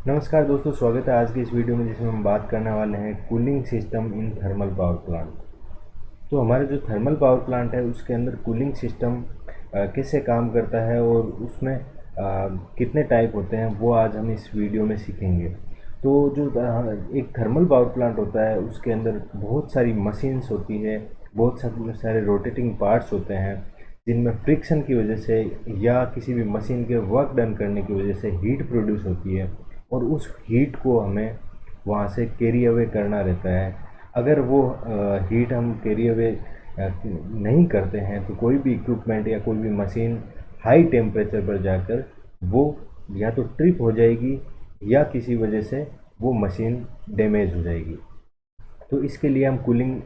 नमस्कार दोस्तों, स्वागत है आज की इस वीडियो में जिसमें हम बात करने वाले हैं cooling system in thermal power plant. तो हमारे जो थर्मल पावर प्लांट है उसके अंदर कूलिंग सिस्टम कैसे काम करता है और उसमें कितने टाइप होते हैं वो आज हम इस वीडियो में सीखेंगे। तो जो एक थर्मल पावर प्लांट होता है उसके अंदर बहुत सारी मशीन्स होती है, बहुत सारे रोटेटिंग पार्ट्स होते हैं जिनमें फ्रिक्शन की वजह से या किसी भी मशीन के वर्क डन करने की वजह से हीट प्रोड्यूस होती है और उस हीट को हमें वहाँ से कैरी अवे करना रहता है। अगर वो हीट हम कैरी अवे नहीं करते हैं तो कोई भी इक्विपमेंट या कोई भी मशीन हाई टेम्परेचर पर जाकर वो या तो ट्रिप हो जाएगी या किसी वजह से वो मशीन डैमेज हो जाएगी। तो इसके लिए हम कूलिंग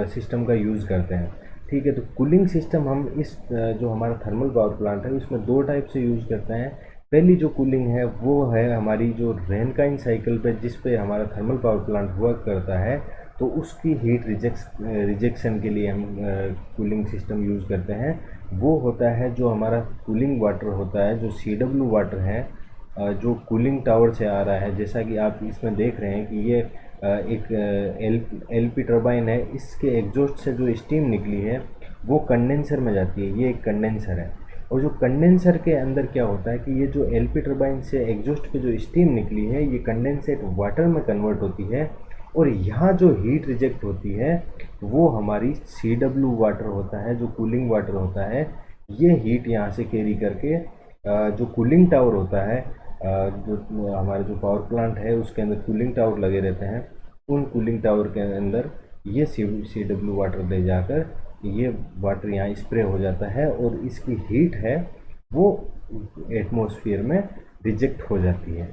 सिस्टम का यूज़ करते हैं। ठीक है, तो कूलिंग सिस्टम हम इस जो हमारा थर्मल पावर प्लांट है उसमें दो टाइप से यूज़ करते हैं। पहली जो कूलिंग है वो है हमारी जो रेनकाइन साइकिल पे जिस पे हमारा थर्मल पावर प्लांट वर्क करता है, तो उसकी हीट रिजेक्शन के लिए हम कूलिंग सिस्टम यूज़ करते हैं। वो होता है जो हमारा कूलिंग वाटर होता है, जो CW वाटर है, जो कूलिंग टावर से आ रहा है। जैसा कि आप इसमें देख रहे हैं कि ये एक LP टर्बाइन है, इसके एग्जॉस्ट से जो स्टीम निकली है वो कंडेंसर में जाती है। ये एक कंडेंसर है और जो कंडेंसर के अंदर क्या होता है कि ये जो LP टर्बाइन से एग्जॉस्ट पे जो स्टीम निकली है ये कंडेंसेट वाटर में कन्वर्ट होती है और यहाँ जो हीट रिजेक्ट होती है वो हमारी CW वाटर होता है, जो कूलिंग वाटर होता है। ये हीट यहाँ से कैरी करके जो कूलिंग टावर होता है, जो हमारे जो पावर प्लांट है उसके अंदर कूलिंग टावर लगे रहते हैं, उन कूलिंग टावर के अंदर ये CW वाटर ले जाकर ये वाटर यहाँ स्प्रे हो जाता है और इसकी हीट है वो एटमॉस्फेयर में रिजेक्ट हो जाती है।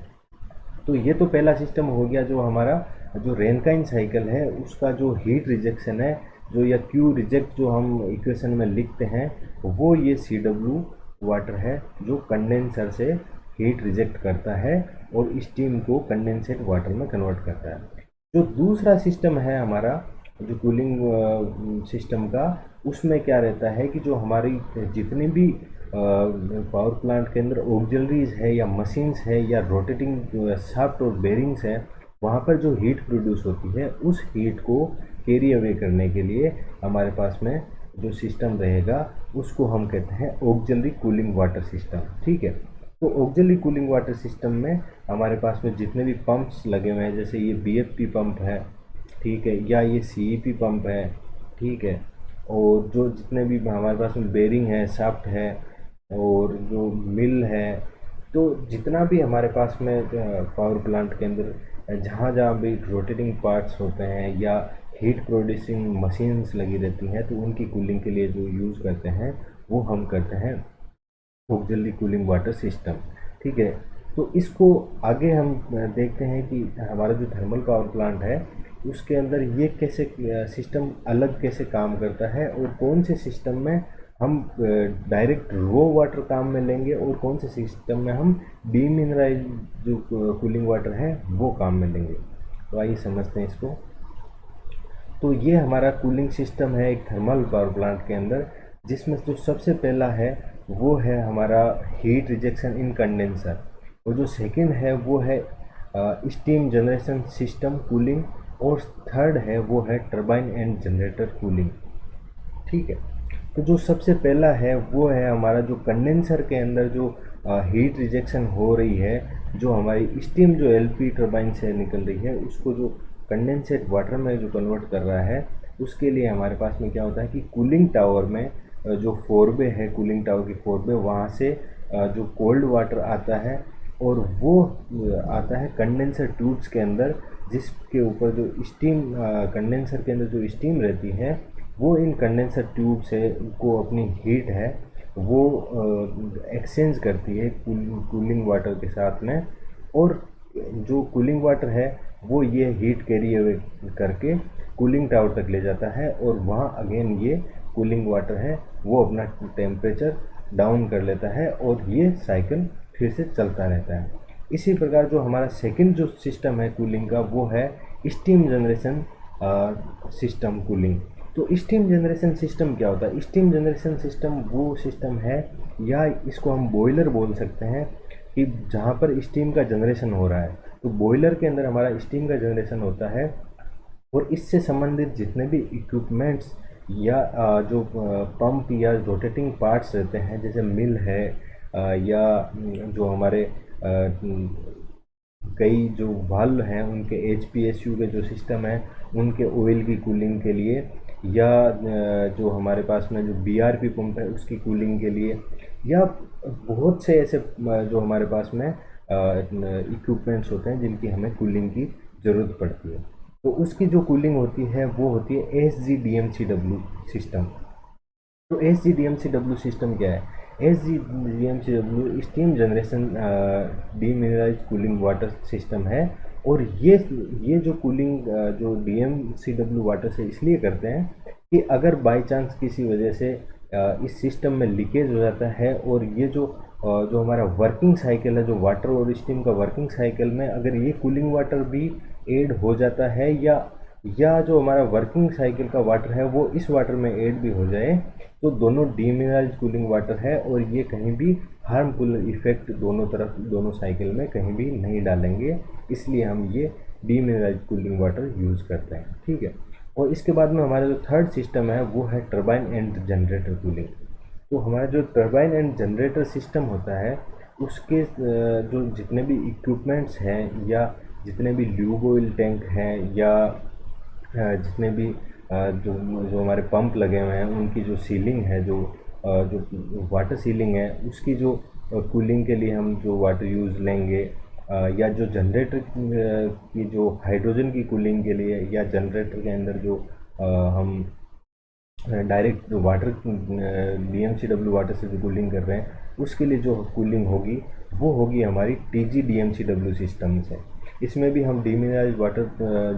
तो ये तो पहला सिस्टम हो गया जो हमारा जो रेनकाइन साइकिल है उसका जो हीट रिजेक्शन है, जो या क्यू रिजेक्ट जो हम इक्वेशन में लिखते हैं, वो ये CW वाटर है जो कंडेंसर से हीट रिजेक्ट करता है और स्टीम को कंडेंसेट वाटर में कन्वर्ट करता है। जो दूसरा सिस्टम है हमारा जो कूलिंग सिस्टम का, उसमें क्या रहता है कि जो हमारी जितनी भी पावर प्लांट के अंदर ऑक्सिलरीज है या मशीन्स है या रोटेटिंग शाफ्ट और बेरिंग्स है, वहाँ पर जो हीट प्रोड्यूस होती है उस हीट को कैरी अवे करने के लिए हमारे पास में जो सिस्टम रहेगा उसको हम कहते हैं ऑक्सिलरी कूलिंग वाटर सिस्टम। ठीक है, तो ऑक्सिलरी कूलिंग वाटर सिस्टम में हमारे पास में जितने भी पंप्स लगे हुए हैं, जैसे ये BFP पंप है, ठीक है, या ये CEP पंप है, ठीक है, और जो जितने भी हमारे पास में बेरिंग है, शाफ्ट है और जो मिल है, तो जितना भी हमारे पास में पावर प्लांट के अंदर जहाँ जहाँ भी रोटेटिंग पार्ट्स होते हैं या हीट प्रोड्यूसिंग मशीन्स लगी रहती हैं, तो उनकी कूलिंग के लिए जो यूज़ करते हैं वो हम करते हैं ऑक्सिलरी कूलिंग वाटर सिस्टम। ठीक है, तो इसको आगे हम देखते हैं कि हमारा जो थर्मल पावर प्लांट है उसके अंदर ये कैसे सिस्टम अलग कैसे काम करता है और कौन से सिस्टम में हम डायरेक्ट रो वाटर काम में लेंगे और कौन से सिस्टम में हम डीमिनराइज जो कूलिंग वाटर है वो काम में लेंगे। तो आइए समझते हैं इसको। तो ये हमारा कूलिंग सिस्टम है एक थर्मल पावर प्लांट के अंदर, जिसमें जो सबसे पहला है वो है हमारा हीट रिजेक्शन इन कंडेंसर, और जो सेकंड है वो है स्टीम जनरेशन सिस्टम कूलिंग, और थर्ड है वो है टरबाइन एंड जनरेटर कूलिंग। ठीक है, तो जो सबसे पहला है वो है हमारा जो कंडेंसर के अंदर जो हीट रिजेक्शन हो रही है, जो हमारी स्टीम जो LP टरबाइन से निकल रही है उसको जो कंडेंसेट वाटर में जो कन्वर्ट कर रहा है, उसके लिए हमारे पास में क्या होता है कि कूलिंग टावर में जो फोरबे है, कूलिंग टावर की फोरबे, वहाँ से जो कोल्ड वाटर आता है और वो आता है कंडेंसर ट्यूब्स के अंदर, जिसके ऊपर जो स्टीम कंडेंसर के अंदर जो स्टीम रहती है वो इन कंडेंसर ट्यूब से को अपनी हीट है वो एक्सचेंज करती है कूलिंग वाटर के साथ में, और जो कूलिंग वाटर है वो ये हीट कैरी अवे करके कूलिंग टावर तक ले जाता है और वहाँ अगेन ये कूलिंग वाटर है वो अपना टेम्परेचर डाउन कर लेता है और ये साइकिल फिर से चलता रहता है। इसी प्रकार जो हमारा सेकंड जो सिस्टम है कूलिंग का वो है स्टीम जनरेशन सिस्टम कूलिंग। तो स्टीम जनरेशन सिस्टम क्या होता है? स्टीम जनरेशन सिस्टम वो सिस्टम है, या इसको हम बॉयलर बोल सकते हैं, कि जहाँ पर स्टीम का जनरेशन हो रहा है, तो बॉयलर के अंदर हमारा स्टीम का जनरेशन होता है, और इससे संबंधित जितने भी इक्विपमेंट्स या जो पंप या रोटेटिंग पार्ट्स रहते हैं, जैसे मिल है, या जो हमारे कई जो वाल्व हैं उनके एचपीएसयू के जो सिस्टम है उनके ऑयल की कूलिंग के लिए, या जो हमारे पास में जो बीआरपी पंप है उसकी कूलिंग के लिए, या बहुत से ऐसे जो हमारे पास में इक्विपमेंट्स होते हैं जिनकी हमें कूलिंग की ज़रूरत पड़ती है। तो उसकी जो कूलिंग होती है वो होती है S G D M C W system. तो S G D M C W system क्या है? S G D M C W steam generation demineralise cooling water system है। और ये जो कूलिंग जो D M C W water से इसलिए करते हैं कि अगर बाई चांस किसी वजह से इस सिस्टम में लीकेज हो जाता है, और ये जो हमारा वर्किंग साइकिल है, जो वाटर और स्टीम का वर्किंग साइकिल में अगर ये कूलिंग वाटर भी ऐड हो जाता है, या जो हमारा वर्किंग साइकिल का वाटर है वो इस वाटर में ऐड भी हो जाए, तो दोनों डीमिनरलाइज कूलिंग वाटर है, और ये कहीं भी हार्मफुल इफेक्ट दोनों तरफ, दोनों साइकिल में कहीं भी नहीं डालेंगे। इसलिए हम ये डीमिनरलाइज कूलिंग वाटर यूज़ करते हैं, ठीक है। और इसके बाद में हमारा जो थर्ड सिस्टम है वो है टरबाइन एंड जनरेटर कूलिंग। तो हमारा जो टरबाइन एंड जनरेटर सिस्टम होता है उसके जो जितने भी इक्विपमेंट्स हैं, या जितने भी ल्यूब ऑयल टैंक हैं, या जितने भी जो जो हमारे पंप लगे हुए हैं उनकी जो सीलिंग है, जो वाटर सीलिंग है उसकी जो कूलिंग के लिए हम जो वाटर यूज़ लेंगे, या जो जनरेटर की जो हाइड्रोजन की कूलिंग के लिए, या जनरेटर के अंदर जो हम डायरेक्ट जो water D M C W water से जो कूलिंग कर रहे हैं उसके लिए जो कूलिंग होगी वो होगी हमारी T G D M C W system से। इसमें भी हम डीमिनरलाइज वाटर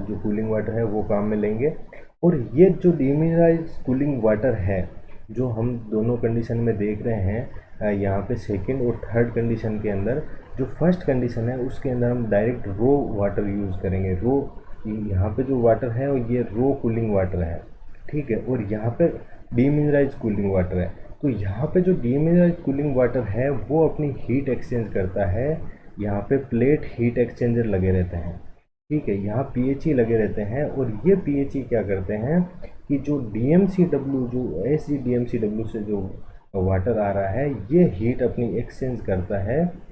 जो कूलिंग वाटर है वो काम में लेंगे। और ये जो डीमिनरलाइज कूलिंग वाटर है जो हम दोनों कंडीशन में देख रहे हैं, यहाँ पे सेकंड और थर्ड कंडीशन के अंदर, जो फर्स्ट कंडीशन है उसके अंदर हम डायरेक्ट रो वाटर यूज़ करेंगे। रो, यहाँ पे जो वाटर है ये रो कूलिंग वाटर है, ठीक है। और यहाँ पे डीमिनरलाइज कूलिंग वाटर है। तो यहाँ पे जो डीमिनरलाइज कूलिंग वाटर है वो अपनी हीट एक्सचेंज करता है। यहाँ पे प्लेट हीट एक्सचेंजर लगे रहते हैं, ठीक है। यहाँ पीएचई लगे रहते हैं, और ये पीएचई क्या करते हैं कि जो डीएमसीडब्ल्यू, जो एस डीएमसीडब्ल्यू से जो वाटर आ रहा है ये हीट अपनी एक्सचेंज करता है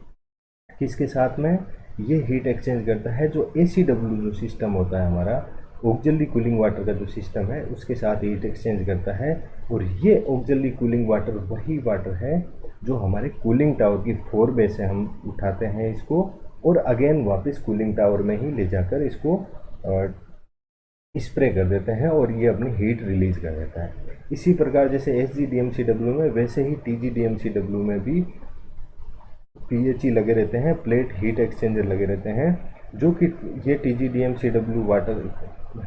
किसके साथ में? ये हीट एक्सचेंज करता है जो एसीडब्ल्यू जो सिस्टम होता है हमारा, ऑक्सिलरी कूलिंग वाटर का जो सिस्टम है उसके साथ हीट एक्सचेंज करता है। और ये ऑक्सिलरी कूलिंग वाटर वही वाटर है जो हमारे कूलिंग टावर की 4 बे से हम उठाते हैं इसको, और अगेन वापस कूलिंग टावर में ही ले जाकर इसको स्प्रे कर देते हैं, और ये अपनी हीट रिलीज़ कर देता है। इसी प्रकार जैसे S G D M C W में, वैसे ही T G D M C W में भी पीएचई लगे रहते हैं, प्लेट हीट एक्सचेंजर लगे रहते हैं, जो कि ये T G D M C W water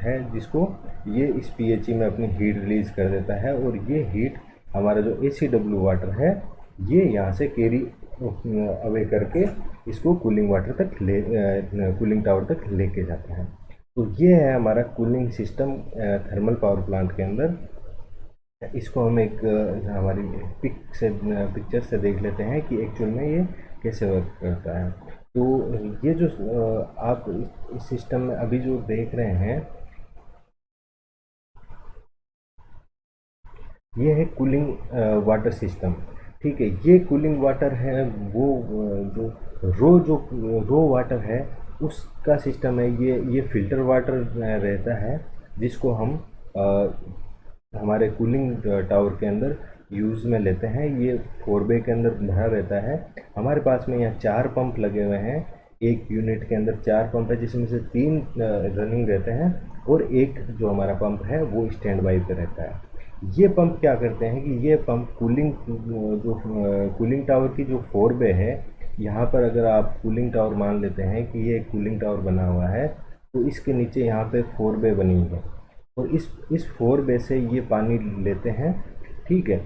है जिसको ये इस पीएचई में अपनी हीट रिलीज़ कर देता है। और ये हीट हमारा जो ए सी डब्ल्यू वाटर है ये यहाँ से कैरी अवे करके इसको कूलिंग वाटर तक कूलिंग टावर तक लेके जाते हैं। तो ये है हमारा cooling system thermal power plant के अंदर। इसको हम एक हमारी पिक्चर से देख लेते हैं कि एक्चुअल में ये कैसे वर्क करता है। तो ये जो आप इस सिस्टम में अभी जो देख रहे हैं ये है कूलिंग वाटर सिस्टम, ठीक है। ये कूलिंग वाटर है वो जो रो वाटर है उसका सिस्टम है। ये फिल्टर वाटर रहता है जिसको हम हमारे कूलिंग टावर के अंदर यूज़ में लेते हैं। ये 4 बे के अंदर भरा रहता है। हमारे पास में यहाँ 4 पंप लगे हुए हैं, एक यूनिट के अंदर 4 पंप है जिसमें से 3 रनिंग रहते हैं, और एक जो हमारा पंप है वो स्टैंड बाई पे रहता है। ये पंप क्या करते हैं कि ये पंप कूलिंग टावर की जो 4 बे है, यहाँ पर अगर आप कूलिंग टावर मान लेते हैं कि ये कूलिंग टावर बना हुआ है, तो इसके नीचे यहाँ पे 4 बे बनी है, और इस 4 बे से ये पानी लेते हैं, ठीक है।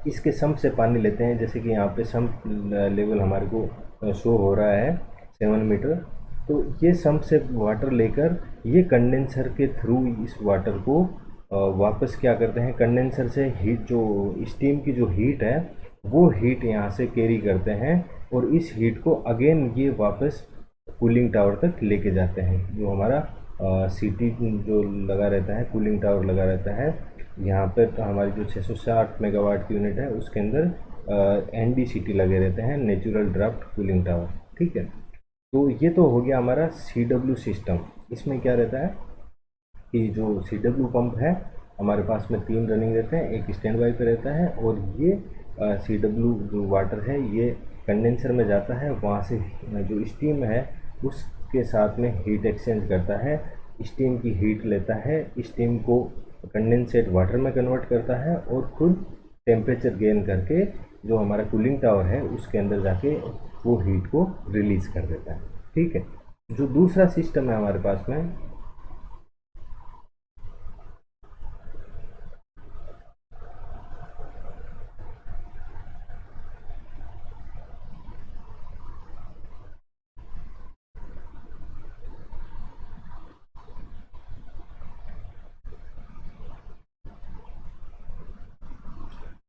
इसके सम्प से पानी लेते हैं, जैसे कि यहाँ पे सम्प लेवल हमारे को शो हो रहा है 7 मीटर। तो ये सम्प से वाटर लेकर ये कंडेंसर के थ्रू इस वाटर को वापस क्या करते हैं, कंडेंसर से हीट, जो स्टीम की जो हीट है वो हीट यहाँ से कैरी करते हैं और इस हीट को अगेन ये वापस कूलिंग टावर तक लेके जाते हैं। जो हमारा सीटी जो लगा रहता है, कूलिंग टावर लगा रहता है यहाँ पर, तो हमारी जो 660 मेगावाट की यूनिट है उसके अंदर NDCT लगे रहते हैं, नेचुरल ड्राफ्ट कूलिंग टावर। ठीक है, तो ये तो हो गया हमारा CW सिस्टम। इसमें क्या रहता है कि जो CW पंप है हमारे पास में 3 रनिंग रहते हैं, एक स्टैंड बाई पे रहता है, और ये CW जो वाटर है ये कंडेंसर में जाता है, वहाँ से जो स्टीम है उसके साथ में हीट एक्सचेंज करता है, स्टीम की हीट लेता है, स्टीम को कंडेंसेट वाटर में कन्वर्ट करता है और खुद टेम्परेचर गेन करके जो हमारा कूलिंग टावर है उसके अंदर जाके वो हीट को रिलीज़ कर देता है। ठीक है, जो दूसरा सिस्टम है हमारे पास में,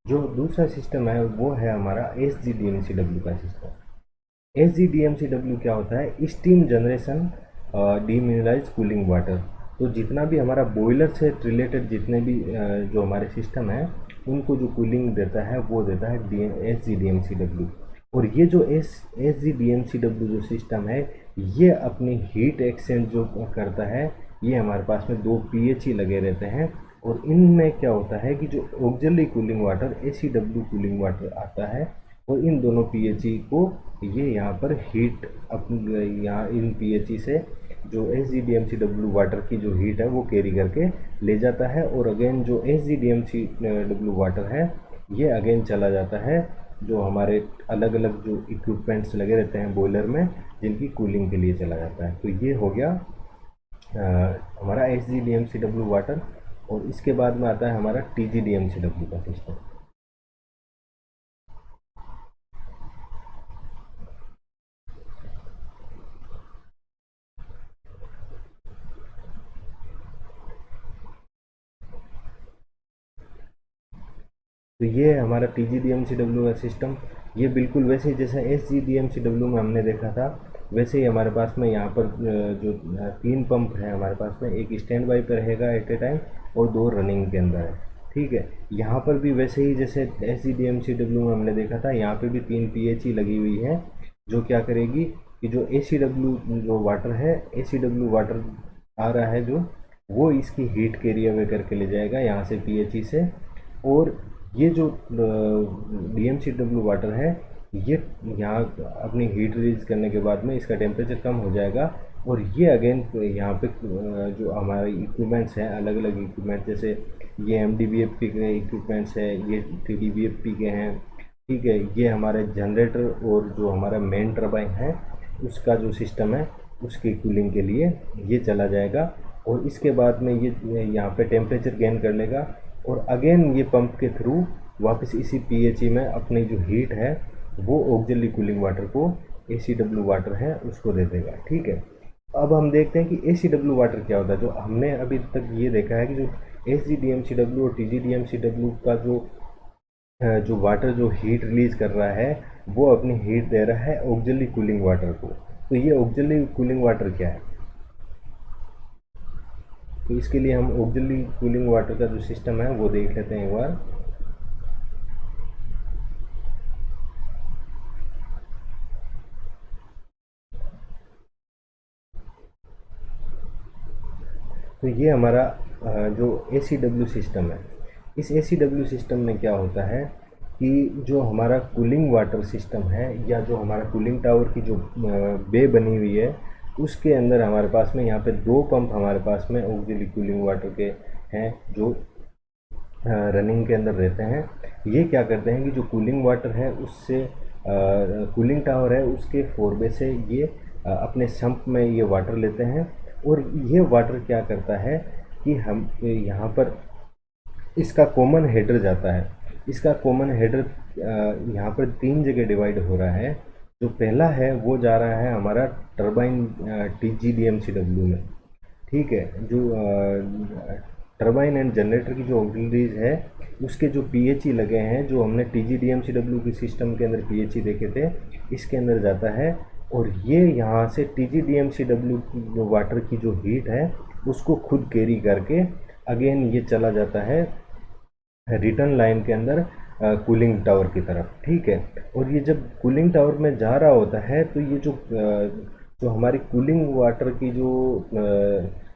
जो दूसरा सिस्टम है वो है हमारा SGDMCW का सिस्टम। SGDMCW क्या होता है? Steam generation demineralise cooling water. तो जितना भी हमारा बॉयलर से रिलेटेड जितने भी जो हमारे सिस्टम है उनको जो कूलिंग देता है वो देता है SGDMCW। और ये जो SGDMCW जो सिस्टम है ये अपनी हीट एक्सचेंज जो करता है, ये हमारे पास में 2 PHE लगे रहते हैं, और इनमें क्या होता है कि जो auxiliary cooling water ACW cooling water आता है, और इन दोनों PHE को ये यहाँ पर हीट अपने यहाँ इन PHE से जो SGDMCW वाटर की जो हीट है वो कैरी करके ले जाता है, और अगेन जो SGDMCW वाटर है ये अगेन चला जाता है जो हमारे अलग अलग जो इक्विपमेंट्स लगे रहते हैं बॉयलर में जिनकी कूलिंग के लिए चला जाता है। तो ये हो गया हमारा SGDMCW वाटर, और इसके बाद में आता है हमारा TGDMCW का सिस्टम। तो ये है हमारा TGDMCW का सिस्टम। ये बिल्कुल वैसे ही जैसा SGDMCW में हमने देखा था वैसे ही हमारे पास में यहाँ पर जो 3 पंप है हमारे पास में, एक स्टैंड बाई पर रहेगा एट ए टाइम और 2 रनिंग के अंदर है। ठीक है, यहाँ पर भी वैसे ही जैसे SGDMCW में हमने देखा था, यहाँ पे भी 3 PHE लगी हुई है जो क्या करेगी कि जो ACW जो वाटर है, ACW वाटर आ रहा है जो, वो इसकी हीट कैरी अवे करके ले जाएगा यहाँ से PHE से, और ये जो DMCW वाटर है ये यहाँ अपनी हीट रिलीज करने के बाद में इसका टेम्परेचर कम हो जाएगा, और ये अगेन यहाँ पे जो हमारे इक्विपमेंट्स हैं, अलग अलग इक्विपमेंट, जैसे ये MDBFP के इक्विपमेंट्स है, ये TDBFP के हैं। ठीक है, ये हमारे जनरेटर और जो हमारा मेन टरबाइन है उसका जो सिस्टम है उसकी कूलिंग के लिए ये चला जाएगा, और इसके बाद में ये यहाँ पे टेम्परेचर गेन कर लेगा, और अगेन ये पंप के थ्रू वापस इसी PHE में अपनी जो हीट है वो ऑक्सिलरी कूलिंग वाटर को ACW वाटर है उसको दे देगा। ठीक है, अब हम देखते हैं कि ACW वाटर क्या होता है। जो हमने अभी तक ये देखा है कि जो SGDMCW और TGDMCW का जो वाटर जो हीट रिलीज कर रहा है वो अपनी हीट दे रहा है ऑक्सिलरी कूलिंग वाटर को। तो ये ऑक्सिलरी कूलिंग वाटर क्या है? तो इसके लिए हम ऑक्सिलरी कूलिंग वाटर का जो सिस्टम है वो देख लेते हैं एक बार। तो ये हमारा जो ACW सिस्टम है, इस ACW सिस्टम में क्या होता है कि जो हमारा कूलिंग वाटर सिस्टम है या जो हमारा कूलिंग टावर की जो बे बनी हुई है उसके अंदर हमारे पास में यहाँ पे 2 पंप हमारे पास में ऑक्सिलरी कूलिंग वाटर के हैं जो रनिंग के अंदर रहते हैं। ये क्या करते हैं कि जो कूलिंग वाटर है उससे कूलिंग टावर है उसके फोरबे से ये अपने सम्प में ये वाटर लेते हैं, और ये वाटर क्या करता है कि हम यहाँ पर इसका कॉमन हेडर जाता है। इसका कॉमन हेडर यहाँ पर 3 जगह डिवाइड हो रहा है। जो पहला है वो जा रहा है हमारा टरबाइन TGDMCW में। ठीक है, जो टरबाइन एंड जनरेटर की जो ऑक्सिलरीज है उसके जो पीएचई लगे हैं, जो हमने टीजीडीएमसीडब्ल्यू की सिस्टम के अंदर पीएचई देखे थे, इसके अंदर जाता है और ये यहाँ से टीजीडीएमसीडब्ल्यू की जो वाटर की जो हीट है उसको खुद कैरी करके अगेन ये चला जाता है रिटर्न लाइन के अंदर कूलिंग टावर की तरफ, ठीक है। और ये जब कूलिंग टावर में जा रहा होता है तो ये जो हमारी कूलिंग वाटर की जो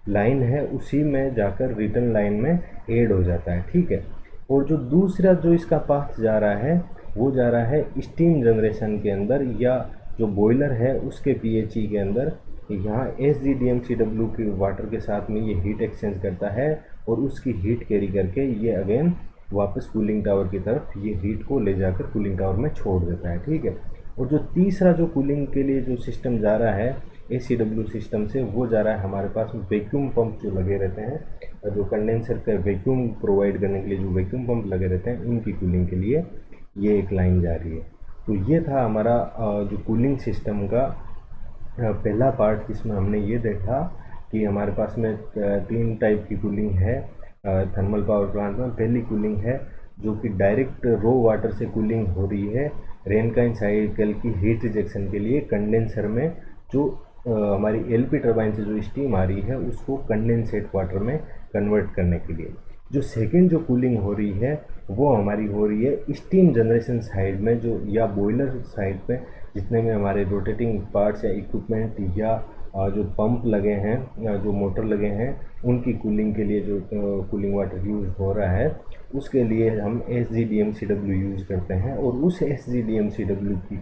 लाइन है उसी में जाकर रिटर्न लाइन में ऐड हो जाता है, ठीक है। और जो दूसरा जो इसका पाथ जा रहा है वो जा रहा है स्टीम जनरेशन के अंदर, या जो बॉयलर है उसके पीएचई के अंदर। यहाँ एसजीडीएमसीडब्ल्यू की वाटर के साथ में ये हीट एक्सचेंज करता है और उसकी हीट कैरी करके ये अगेन वापस कूलिंग टावर की तरफ ये हीट को ले जाकर कूलिंग टावर में छोड़ देता है, ठीक है। और जो तीसरा जो कूलिंग के लिए जो सिस्टम जा रहा है एसीडब्ल्यू सिस्टम से, वो जा रहा है हमारे पास वैक्यूम पंप जो लगे रहते हैं, जो कंडेंसर का वैक्यूम प्रोवाइड करने के लिए जो वैक्यूम पंप लगे रहते हैं उनकी कूलिंग के लिए ये एक लाइन जा रही है। तो ये था हमारा जो कूलिंग सिस्टम का पहला पार्ट, जिसमें हमने ये देखा कि हमारे पास में 3 टाइप की कूलिंग है थर्मल पावर प्लांट में। पहली कूलिंग है जो कि डायरेक्ट रो वाटर से कूलिंग हो रही है रेनकाइन साइकिल की हीट रिजेक्शन के लिए कंडेंसर में, जो हमारी एलपी टरबाइन से जो स्टीम आ रही है उसको कंडेंसेट वाटर में कन्वर्ट करने के लिए। जो सेकंड जो कूलिंग हो रही है वो हमारी हो रही है स्टीम जनरेशन साइड में, जो या बॉयलर साइड पे जितने में हमारे रोटेटिंग पार्ट्स या इक्विपमेंट या जो पंप लगे हैं या जो मोटर लगे हैं उनकी कूलिंग के लिए जो कूलिंग वाटर यूज़ हो रहा है उसके लिए हम एसजीडीएमसीडब्ल्यू यूज़ करते हैं, और उस एसजीडीएमसीडब्ल्यू की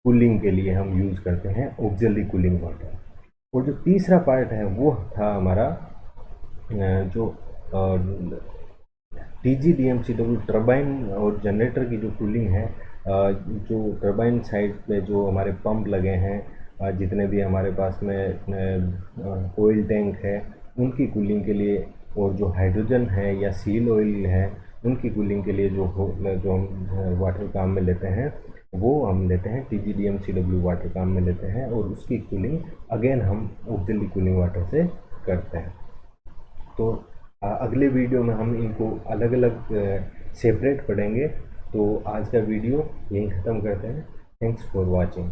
कूलिंग के लिए हम यूज़ करते हैं ऑक्सिलरी कूलिंग वाटर। और जो तीसरा पार्ट है वो था हमारा जो टीजीडीएमसीडब्ल्यू टरबाइन और जनरेटर की जो कूलिंग है, जो टरबाइन साइड पे जो हमारे पंप लगे हैं, जितने भी हमारे पास में ऑयल टैंक है उनकी कूलिंग के लिए, और जो हाइड्रोजन है या सील ऑयल है उनकी कूलिंग के लिए जो हम वाटर काम में लेते हैं वो हम लेते हैं टीजीडीएमसीडब्ल्यू वाटर काम में लेते हैं, और उसकी कूलिंग अगेन हम ऑक्सिलरी कूलिंग वाटर से करते हैं। तो अगले वीडियो में हम इनको अलग अलग सेपरेट पढ़ेंगे। तो आज का वीडियो यहीं ख़त्म करते हैं। Thanks for watching.